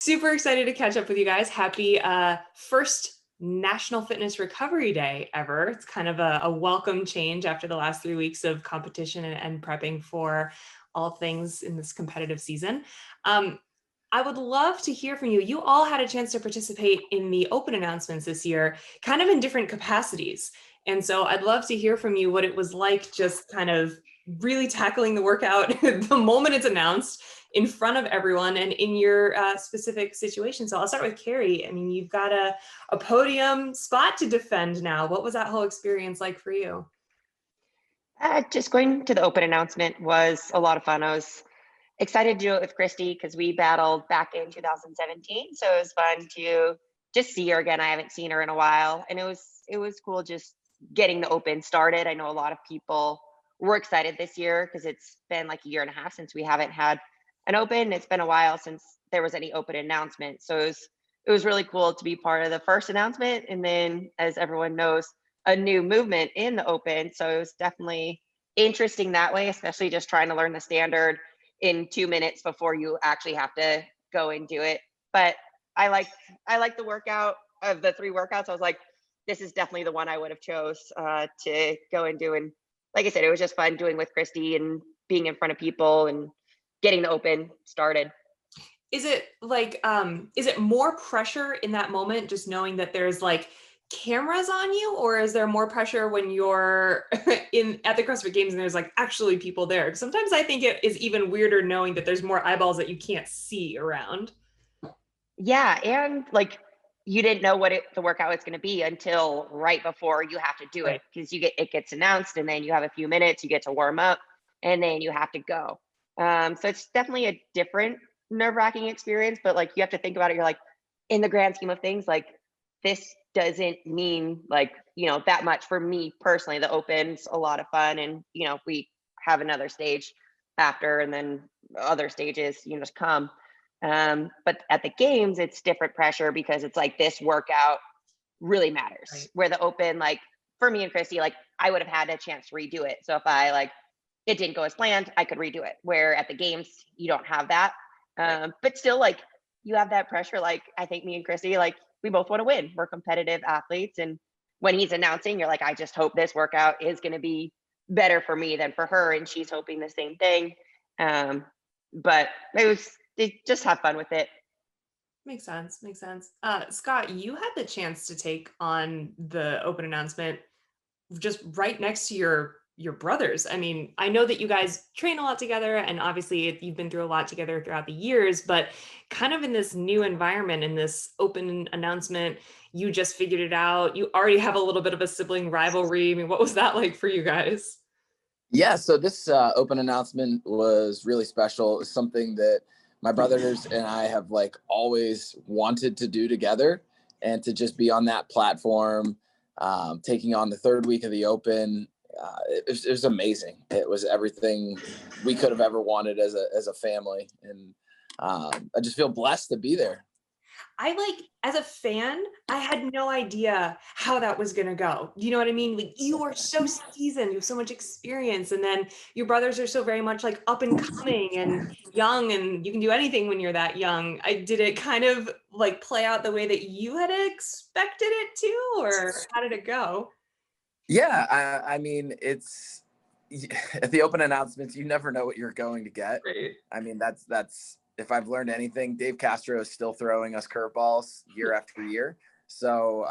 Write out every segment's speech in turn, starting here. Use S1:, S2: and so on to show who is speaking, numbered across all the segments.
S1: Super excited to catch up with you guys. Happy first National Fitness Recovery Day ever. It's kind of a welcome change after the last 3 weeks of competition and prepping for all things in this competitive season. I would love to hear from you. You all had a chance to participate in the open announcements this year, kind of in different capacities. And so I'd love to hear from you what it was like just kind of really tackling the workout the moment it's announced in front of everyone and in your specific situation. So I'll start with Kari. I mean, you've got a podium spot to defend now. What was that whole experience like for you?
S2: Just going to the open announcement was a lot of fun. I was excited to do it with Christy because we battled back in 2017. So it was fun to just see her again. I haven't seen her in a while, and it was cool just getting the open started. I know a lot of people were excited this year because it's been like a year and a half since we haven't had an open. It's been a while since there was any open announcement. So it was really cool to be part of the first announcement, and then, as everyone knows, a new movement in the open. So it was definitely interesting that way, especially just trying to learn the standard in 2 minutes before you actually have to go and do it. But I like the workout of the three workouts. I was like, this is definitely the one I would have chose to go and do. And like I said, it was just fun doing with Christy and being in front of people and getting the open started.
S1: Is it more pressure in that moment, just knowing that there's like cameras on you, or is there more pressure when you're in at the CrossFit Games and there's like actually people there? Sometimes I think it is even weirder knowing that there's more eyeballs that you can't see around.
S2: Yeah, and like you didn't know what the workout was going to be until right before you have to do
S1: Right.
S2: it, because it gets announced and then you have a few minutes, you get to warm up, and then you have to go. So it's definitely a different nerve-wracking experience, but like you have to think about it. You're like, in the grand scheme of things, like this doesn't mean like that much for me personally. The open's a lot of fun, and we have another stage after, and then other stages just come. But at the games, it's different pressure because it's like this workout really matters.
S1: Right.
S2: Where the open, like for me and Christy, like I would have had a chance to redo it. So if I like it didn't go as planned, I could redo it. Where at the games, you don't have that.
S1: Right.
S2: But still, like you have that pressure. Like I think me and Christy, like we both want to win. We're competitive athletes, and when he's announcing, you're like, I just hope this workout is going to be better for me than for her, and she's hoping the same thing. But just have fun with it.
S1: Makes sense. Makes sense. Scott, you had the chance to take on the open announcement just right next to your brothers. I mean, I know that you guys train a lot together, and obviously you've been through a lot together throughout the years, but kind of in this new environment, in this open announcement, you just figured it out. You already have a little bit of a sibling rivalry. I mean, what was that like for you guys?
S3: Yeah, so this open announcement was really special. It's something that my brothers and I have like always wanted to do together, and to just be on that platform, taking on the third week of the open. It was amazing. It was everything we could have ever wanted as a family, and I just feel blessed to be there.
S1: As a fan, I had no idea how that was going to go. You know what I mean? Like, you are so seasoned, you have so much experience. And then your brothers are so very much like up and coming and young, and you can do anything when you're that young. Did it kind of like play out the way that you had expected it to, or how did it go?
S3: Yeah, I mean, it's at the open announcements, you never know what you're going to get.
S1: Right.
S3: I mean, that's if I've learned anything, Dave Castro is still throwing us curveballs year after year. So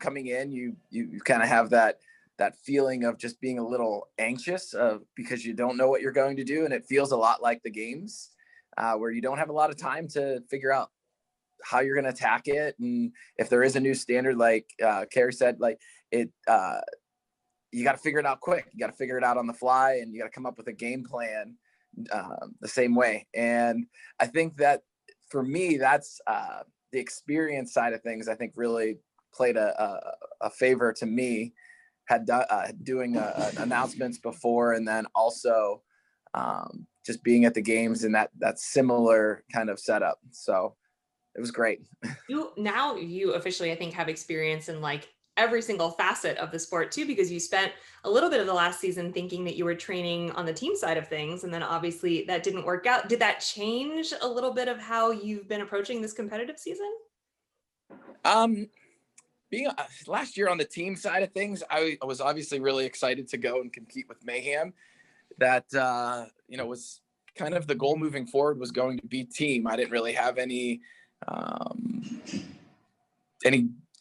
S3: coming in, you kind of have that feeling of just being a little anxious because you don't know what you're going to do, and it feels a lot like the games, where you don't have a lot of time to figure out how you're going to attack it, and if there is a new standard, like Kari said, like it. You got to figure it out quick. You got to figure it out on the fly, and you got to come up with a game plan the same way. And I think that for me, that's the experience side of things. I think really played a favor to me. Had doing announcements before, and then also just being at the games in that similar kind of setup. So it was great.
S1: You officially, I think, have experience in like every single facet of the sport too, because you spent a little bit of the last season thinking that you were training on the team side of things, and then obviously that didn't work out. Did that change a little bit of how you've been approaching this competitive season?
S3: Being last year on the team side of things, I was obviously really excited to go and compete with Mayhem. That was kind of the goal moving forward, was going to be team. I didn't really have any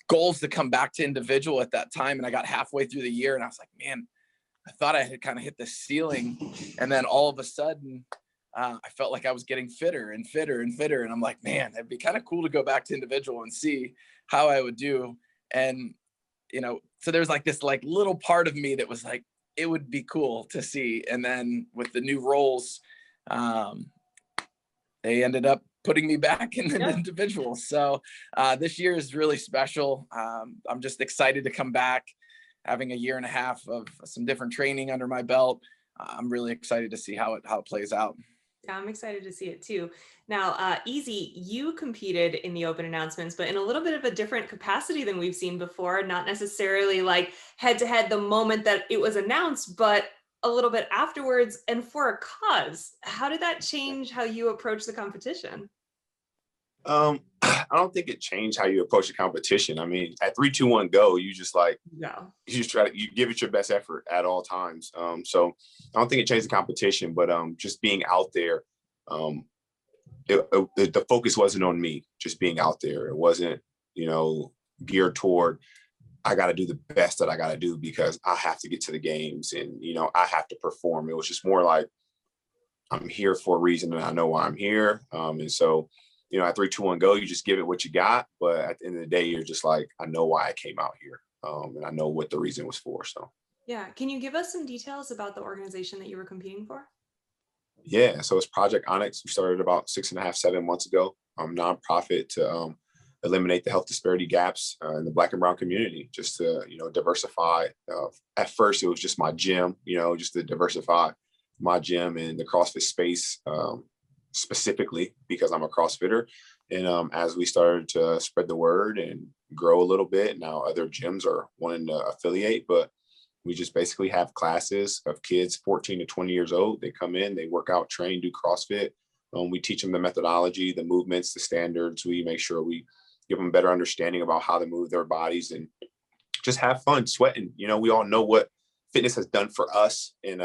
S3: goals to come back to individual at that time. And I got halfway through the year and I was like, man, I thought I had kind of hit the ceiling. And then all of a sudden, I felt like I was getting fitter and fitter and fitter. And I'm like, man, it'd be kind of cool to go back to individual and see how I would do. And, so there's like this like little part of me that was like, it would be cool to see. And then with the new roles, they ended up putting me back in the individual. So this year is really special. I'm just excited to come back, having a year and a half of some different training under my belt. I'm really excited to see how it plays out.
S1: Yeah, I'm excited to see it too. Now, Easy, you competed in the open announcements, but in a little bit of a different capacity than we've seen before, not necessarily like head to head the moment that it was announced, but a little bit afterwards and for a cause. How did that change how you approach the competition?
S4: I don't think it changed how you approach the competition. I mean, at 3, 2, 1, go, you just you just you give it your best effort at all times. So I don't think it changed the competition, but just being out there, the focus wasn't on me, just being out there. It wasn't, geared toward, I got to do the best that I got to do because I have to get to the games and, I have to perform. It was just more like, I'm here for a reason and I know why I'm here. And so, at 3, 2, 1, go, you just give it what you got. But at the end of the day, you're just like, I know why I came out here. And I know what the reason was for. So,
S1: yeah. Can you give us some details about the organization that you were competing for?
S4: Yeah. So it's Project Onyx. We started about 6.5, 7 months ago. Nonprofit to eliminate the health disparity gaps in the Black and Brown community, just to, diversify. At first, it was just my gym, just to diversify my gym and the CrossFit space. Specifically because I'm a CrossFitter. And as we started to spread the word and grow a little bit, now other gyms are wanting to affiliate, but we just basically have classes of kids 14 to 20 years old. They come in, they work out, train, do CrossFit. We teach them the methodology, the movements, the standards. We make sure we give them a better understanding about how to move their bodies and just have fun sweating. We all know what fitness has done for us and,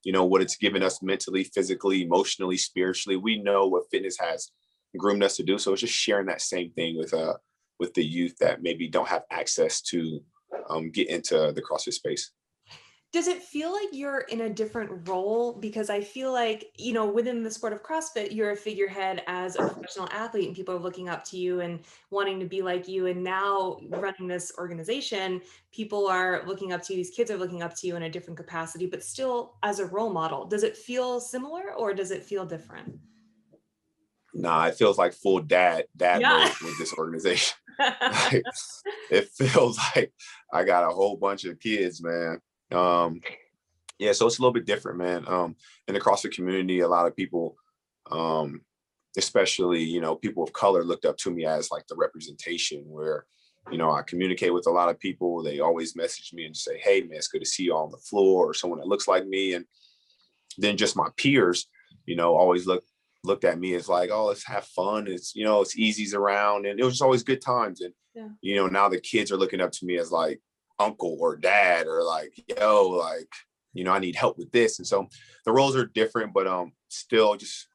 S4: what it's given us mentally, physically, emotionally, spiritually. We know what fitness has groomed us to do. So it's just sharing that same thing with the youth that maybe don't have access to get into the CrossFit space.
S1: Does it feel like you're in a different role? Because I feel like, within the sport of CrossFit, you're a figurehead as a professional athlete and people are looking up to you and wanting to be like you. And now running this organization, people are looking up to you. These kids are looking up to you in a different capacity, but still as a role model. Does it feel similar or does it feel different?
S4: Nah, it feels like full dad mode with this organization. Like, it feels like I got a whole bunch of kids, man. Yeah, so it's a little bit different, man. In the CrossFit community, a lot of people, especially, people of color looked up to me as like the representation where, I communicate with a lot of people. They always message me and say, hey, man, it's good to see you on the floor or someone that looks like me. And then just my peers, always looked at me as like, oh, let's have fun. It's, it's easy's around. And it was just always good times. And, now the kids are looking up to me as like uncle or dad or like, yo, like, I need help with this. And so the roles are different, but still just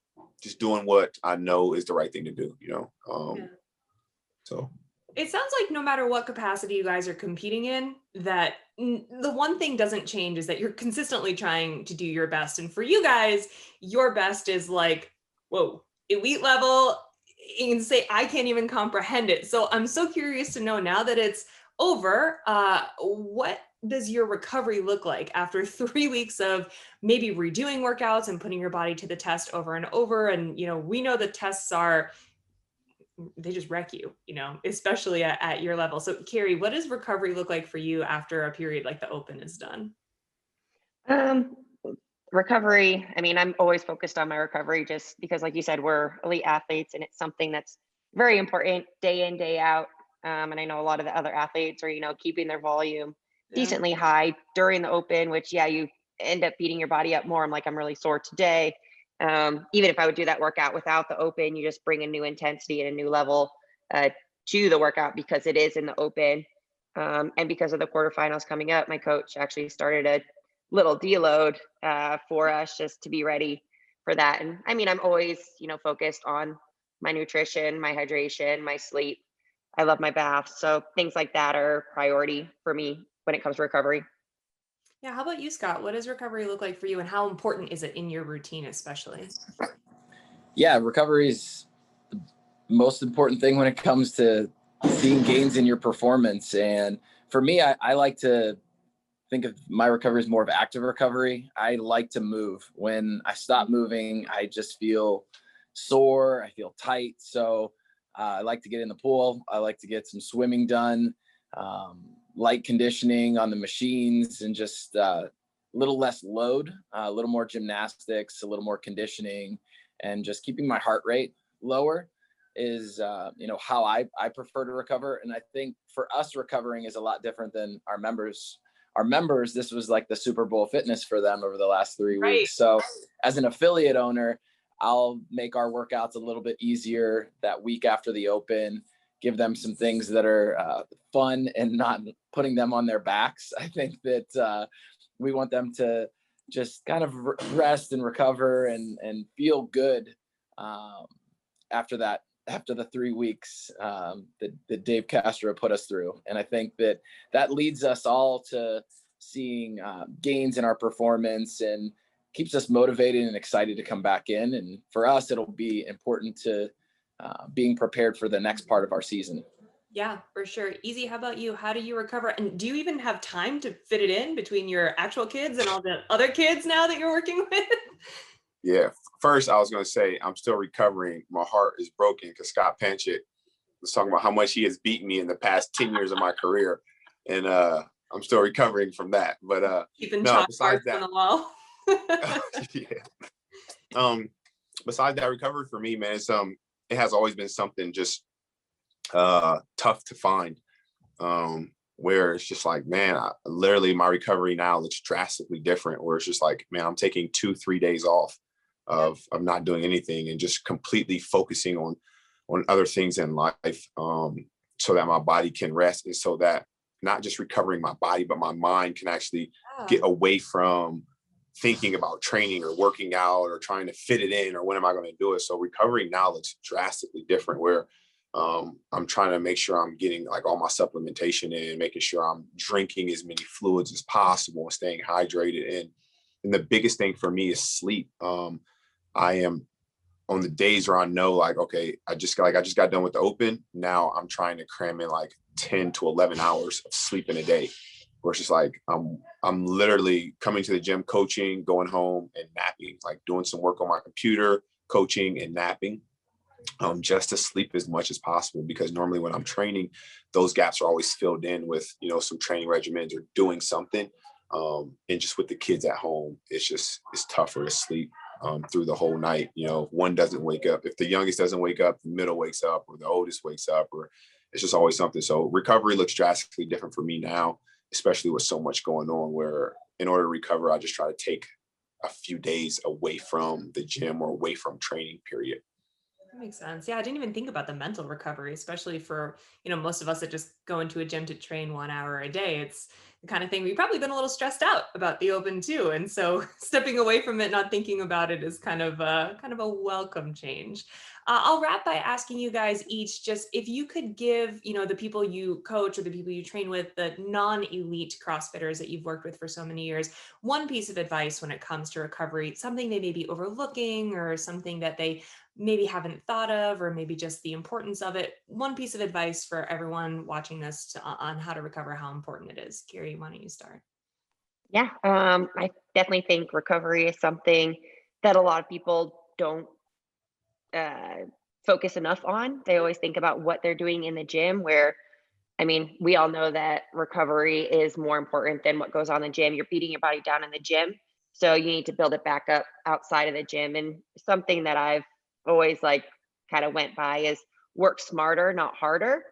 S4: doing what I know is the right thing to do, So
S1: it sounds like no matter what capacity you guys are competing in, that the one thing doesn't change is that you're consistently trying to do your best. And for you guys, your best is like, whoa, elite level. You can say, I can't even comprehend it. So I'm so curious to know, now that it's over, what does your recovery look like after 3 weeks of maybe redoing workouts and putting your body to the test over and over? And, we know the tests they just wreck you, especially at your level. So Kari, what does recovery look like for you after a period like the Open is done?
S2: Recovery, I mean, I'm always focused on my recovery just because, like you said, we're elite athletes and it's something that's very important day in, day out. And I know a lot of the other athletes are, keeping their volume
S1: Yeah.
S2: decently high during the open, which, yeah, you end up beating your body up more. I'm like, I'm really sore today. Even if I would do that workout without the open, you just bring a new intensity and a new level to the workout because it is in the open. And because of the quarterfinals coming up, my coach actually started a little deload for us just to be ready for that. And I mean, I'm always, focused on my nutrition, my hydration, my sleep. I love my bath. So things like that are priority for me when it comes to recovery.
S1: Yeah. How about you, Scott? What does recovery look like for you and how important is it in your routine, especially?
S3: Yeah, recovery is the most important thing when it comes to seeing gains in your performance. And for me, I like to think of my recovery as more of active recovery. I like to move. When I stop moving, I just feel sore. I feel tight. So I like to get in the pool. I like to get some swimming done, light conditioning on the machines, and just a little less load, a little more gymnastics, a little more conditioning, and just keeping my heart rate lower is how I prefer to recover. And I think for us, recovering is a lot different than our members. Our members, this was like the Super Bowl fitness for them over the last 3
S1: Right.
S3: weeks. So as an affiliate owner, I'll make our workouts a little bit easier that week after the open, give them some things that are fun and not putting them on their backs. I think that we want them to just kind of rest and recover and feel good after the 3 weeks that Dave Castro put us through. And I think that leads us all to seeing gains in our performance and keeps us motivated and excited to come back in. And for us, it'll be important to being prepared for the next part of our season.
S1: Yeah, for sure. Easy, how about you? How do you recover? And do you even have time to fit it in between your actual kids and all the other kids now that you're working with?
S4: Yeah. First, I was going to say I'm still recovering. My heart is broken because Scott Panchik was talking about how much he has beaten me in the past 10 years of my career. And I'm still recovering from that. But
S1: Keeping
S4: no,
S1: chalk
S4: besides
S1: marks on
S4: that,
S1: the wall.
S4: yeah. Besides that, recovery for me, man, it has always been something just tough to find. Where it's just like, man, literally my recovery now looks drastically different. Where it's just like, man, I'm taking 2-3 days off of not doing anything and just completely focusing on other things in life, so that my body can rest, and so that not just recovering my body, but my mind can actually get away from thinking about training or working out or trying to fit it in or when am I going to do it. So recovery now looks drastically different where I'm trying to make sure I'm getting like all my supplementation in, making sure I'm drinking as many fluids as possible and staying hydrated. And the biggest thing for me is sleep. I am on the days where I know like, okay, I just got done with the open. Now I'm trying to cram in like 10 to 11 hours of sleep in a day. Where it's just like, I'm literally coming to the gym, coaching, going home and napping, like doing some work on my computer, coaching and napping. Just to sleep as much as possible, because normally when I'm training, those gaps are always filled in with, some training regimens or doing something. And just with the kids at home, it's tougher to sleep through the whole night. If one doesn't wake up, if the youngest doesn't wake up, the middle wakes up or the oldest wakes up, or it's just always something. So recovery looks drastically different for me now, especially with so much going on, where in order to recover, I just try to take a few days away from the gym or away from training, period.
S1: That makes sense. Yeah, I didn't even think about the mental recovery, especially for, most of us that just go into a gym to train 1 hour a day. It's the kind of thing we've probably been a little stressed out about the open too. And so stepping away from it, not thinking about it is kind of a welcome change. I'll wrap by asking you guys each just if you could give, the people you coach or the people you train with, the non-elite CrossFitters that you've worked with for so many years, one piece of advice when it comes to recovery, something they may be overlooking or something that they maybe haven't thought of, or maybe just the importance of it. One piece of advice for everyone watching this on how to recover, how important it is. Kari, why don't you start?
S2: Yeah, I definitely think recovery is something that a lot of people don't uh, focus enough on. They always think about what they're doing in the gym, where, I mean, we all know that recovery is more important than what goes on in the gym. You're beating your body down in the gym. So you need to build it back up outside of the gym. And something that I've always like kind of went by is work smarter, not harder.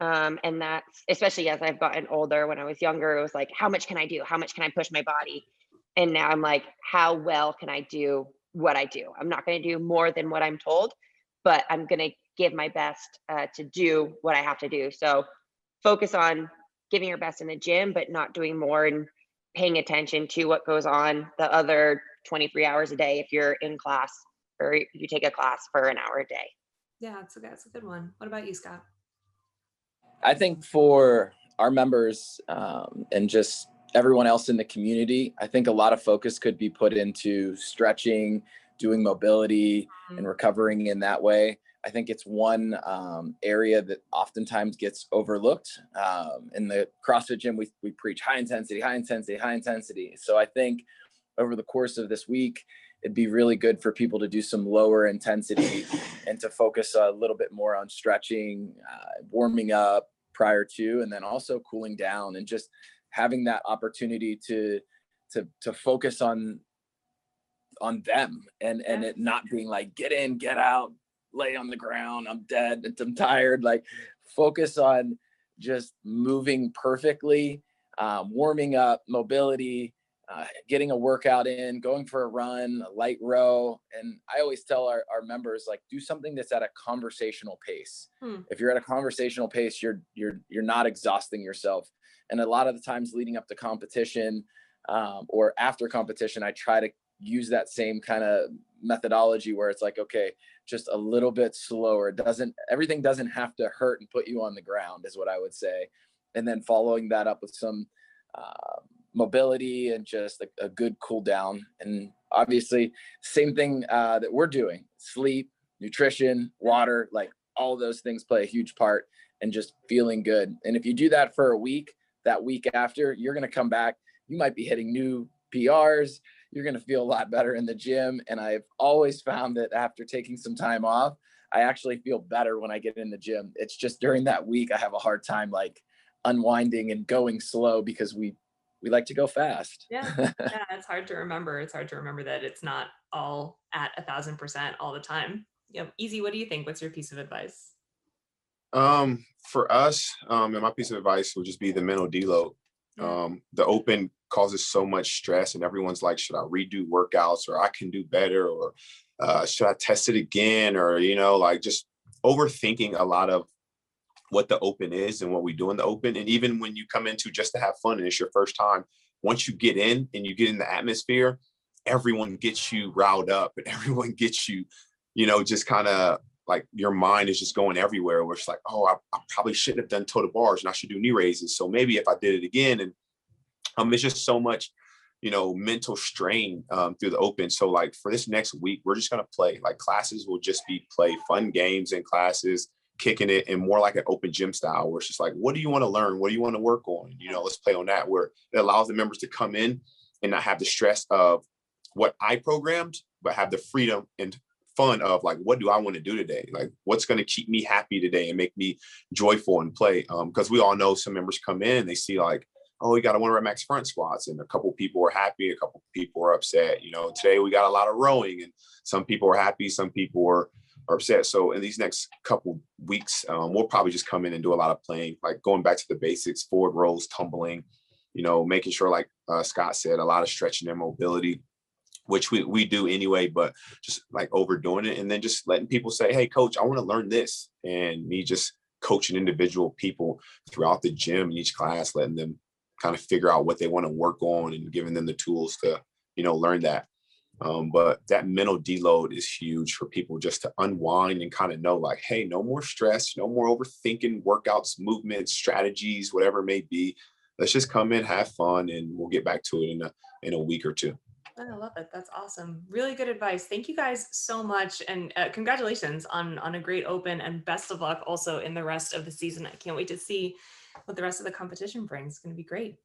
S2: And that's especially as I've gotten older. When I was younger, it was like, how much can I do? How much can I push my body? And now I'm like, how well can I do what I do? I'm not going to do more than what I'm told, but I'm going to give my best to do what I have to do. So focus on giving your best in the gym, but not doing more and paying attention to what goes on the other 23 hours a day if you're in class or you take a class for an hour a day.
S1: Yeah, that's a good one. What about you, Scott?
S3: I think for our members and just everyone else in the community, I think a lot of focus could be put into stretching, doing mobility, and recovering in that way. I think it's one area that oftentimes gets overlooked. In the CrossFit gym, we preach high intensity, high intensity, high intensity. So I think over the course of this week, it'd be really good for people to do some lower intensity and to focus a little bit more on stretching, warming up prior to, and then also cooling down, and just having that opportunity to focus on them, and it not being like, get in, get out, lay on the ground, I'm dead, I'm tired. Like, focus on just moving perfectly, warming up, mobility, getting a workout in, going for a run, a light row. And I always tell our members, like, do something that's at a conversational pace. If you're at a conversational pace, you're not exhausting yourself. And a lot of the times leading up to competition or after competition, I try to use that same kind of methodology where it's like, okay, just a little bit slower. Everything doesn't have to hurt and put you on the ground, is what I would say. And then following that up with some mobility and just a good cool down. And obviously same thing that we're doing: sleep, nutrition, water, like all those things play a huge part, and just feeling good. And if you do that for a week, that week after, you're going to come back, you might be hitting new PRs, you're going to feel a lot better in the gym. And I've always found that after taking some time off, I actually feel better when I get in the gym. It's just during that week, I have a hard time like unwinding and going slow because we like to go fast.
S1: Yeah, it's hard to remember. It's hard to remember that it's not all at 1,000% all the time. Yeah, Easy, what do you think? What's your piece of advice?
S4: For us, and my piece of advice would just be the mental deload. The open causes so much stress, and everyone's like, should I redo workouts, or I can do better, or should I test it again, or like just overthinking a lot of what the open is and what we do in the open. And even when you come into just to have fun and it's your first time, once you get in and you get in the atmosphere, everyone gets you riled up, and everyone gets you, just kind of like your mind is just going everywhere, where it's like, oh, I probably shouldn't have done total bars and I should do knee raises. So maybe if I did it again. And it's just so much, mental strain through the open. So like for this next week, we're just going to play. Like, classes will just be play fun games in classes, kicking it, and more like an open gym style, where it's just like, what do you want to learn? What do you want to work on? Let's play on that, where it allows the members to come in and not have the stress of what I programmed, but have the freedom and fun of like, what do I want to do today? Like, what's going to keep me happy today and make me joyful and play? Because we all know some members come in and they see like, oh, we got a 1 rep max front squats, and a couple people are happy, a couple people are upset. Today we got a lot of rowing, and some people are happy, some people are upset. So in these next couple weeks, we'll probably just come in and do a lot of playing, like going back to the basics, forward rolls, tumbling, making sure, like Scott said, a lot of stretching and mobility, which we do anyway, but just like overdoing it. And then just letting people say, hey, coach, I want to learn this. And me just coaching individual people throughout the gym in each class, letting them kind of figure out what they want to work on and giving them the tools to, learn that. But that mental deload is huge for people, just to unwind and kind of know like, hey, no more stress, no more overthinking workouts, movements, strategies, whatever it may be. Let's just come in, have fun, and we'll get back to it in a week or two.
S1: I love it. That's awesome. Really good advice. Thank you guys so much. And congratulations on a great open, and best of luck also in the rest of the season. I can't wait to see what the rest of the competition brings. It's going to be great.